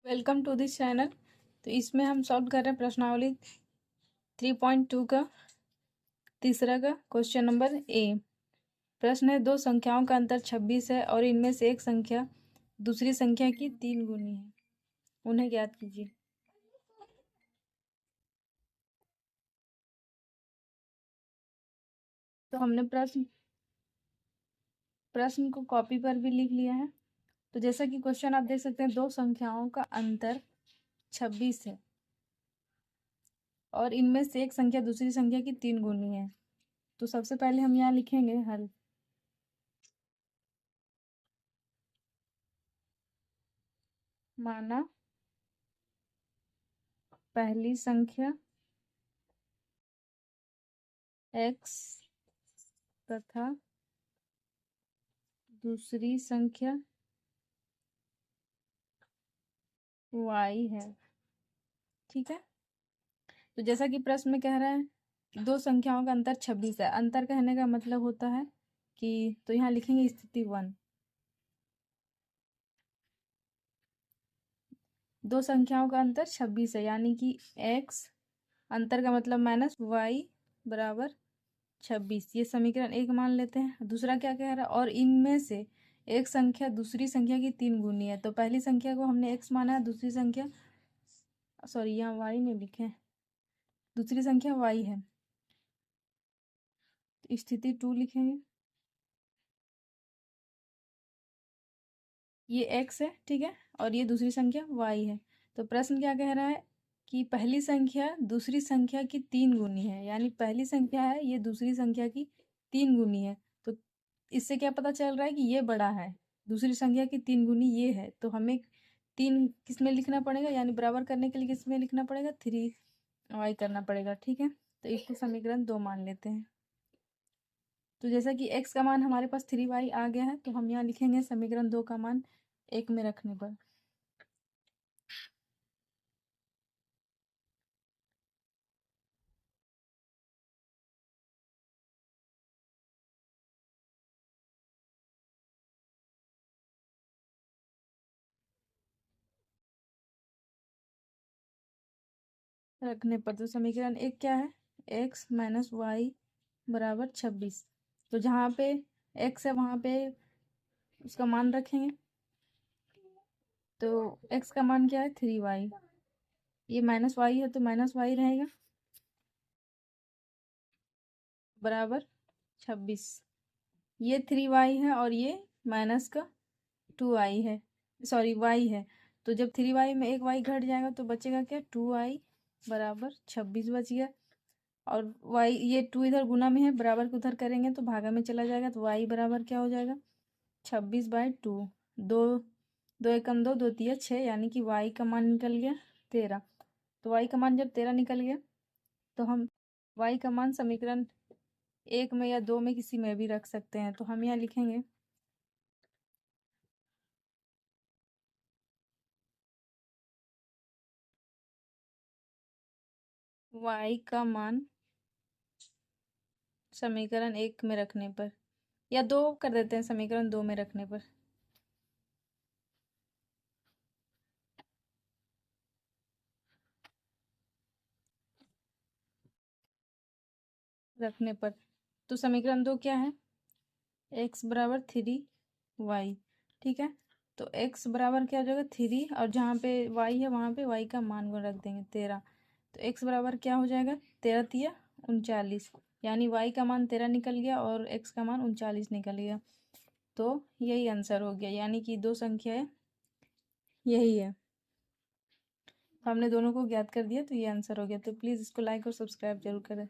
Welcome to this channel. तो इसमें हम सॉल्व कर रहे हैं प्रश्नावली 3.2 का तीसरा का क्वेश्चन नंबर ए। प्रश्न है, दो संख्याओं का अंतर 26 है और इनमें से एक संख्या दूसरी संख्या की 3 गुनी है, उन्हें ज्ञात कीजिए। तो हमने प्रश्न को कॉपी पर भी लिख लिया है। तो जैसा कि क्वेश्चन आप देख सकते हैं, दो संख्याओं का अंतर 26 है और इनमें से एक संख्या दूसरी संख्या की 3 गुनी है। तो सबसे पहले हम यहाँ लिखेंगे हल। माना पहली संख्या x तथा दूसरी संख्या y है। ठीक है। तो जैसा कि प्रश्न में कह रहा है दो संख्याओं का अंतर 26 है। अंतर कहने का मतलब होता है कि, तो यहाँ लिखेंगे स्थिति 1। दो संख्याओं का अंतर 26 है, यानी कि x अंतर का मतलब माइनस y बराबर 26। ये समीकरण एक मान लेते हैं। दूसरा क्या कह रहा है, और इनमें से एक संख्या दूसरी संख्या की 3 गुनी है। तो पहली संख्या को हमने x माना है, दूसरी संख्या सॉरी यहाँ y नहीं लिखे, दूसरी संख्या y है। तो स्थिति 2 लिखेंगे। ये x है, ठीक है, और ये दूसरी संख्या y है। तो प्रश्न क्या कह रहा है कि पहली संख्या दूसरी संख्या की 3 गुनी है, यानी पहली संख्या है ये दूसरी संख्या की 3 गुनी है। तो इससे क्या पता चल रहा है कि ये बड़ा है, दूसरी संख्या की 3 गुनी ये है। तो हमें 3 किस में लिखना पड़ेगा, यानी बराबर करने के लिए किस में लिखना पड़ेगा, 3y करना पड़ेगा। ठीक है, तो इसको समीकरण 2 मान लेते हैं। तो जैसा कि x का मान हमारे पास 3y आ गया है, तो हम यहाँ लिखेंगे समीकरण 2 का मान 1 में रखने पर तो समीकरण 1 क्या है, x माइनस वाई बराबर 26। तो जहाँ पे x है वहाँ पे उसका मान रखेंगे। तो x का मान क्या है, 3y। ये माइनस वाई है तो माइनस वाई रहेगा बराबर 26। ये 3y है और ये माइनस का 2y है, सॉरी y है। तो जब 3y में एक y घट जाएगा तो बचेगा क्या, 2y बराबर 26 बच गया। और y ये 2 इधर गुना में है, बराबर को उधर करेंगे तो भागा में चला जाएगा। तो y बराबर क्या हो जाएगा, 26/2। दो दो एकम दो, दो तिया 6, यानी कि y का मान निकल गया 13। तो y का मान जब 13 निकल गया तो हम y का मान समीकरण 1 में या 2 में किसी में भी रख सकते हैं। तो हम यहाँ लिखेंगे y का मान समीकरण 1 में रखने पर, या 2 कर देते हैं समीकरण 2 में रखने पर, तो समीकरण 2 क्या है, x बराबर 3y। ठीक है, तो x बराबर क्या हो जाएगा 3, और जहाँ पे y है वहाँ पे y का मान को रख देंगे 13। तो x बराबर क्या हो जाएगा, 13 तिया 39, यानी y का मान 13 निकल गया और x का मान 39 निकल गया। तो यही आंसर हो गया, यानी कि दो संख्याएं यही है। हमने दोनों को ज्ञात कर दिया, तो ये आंसर हो गया। तो प्लीज़ इसको लाइक और सब्सक्राइब जरूर करें।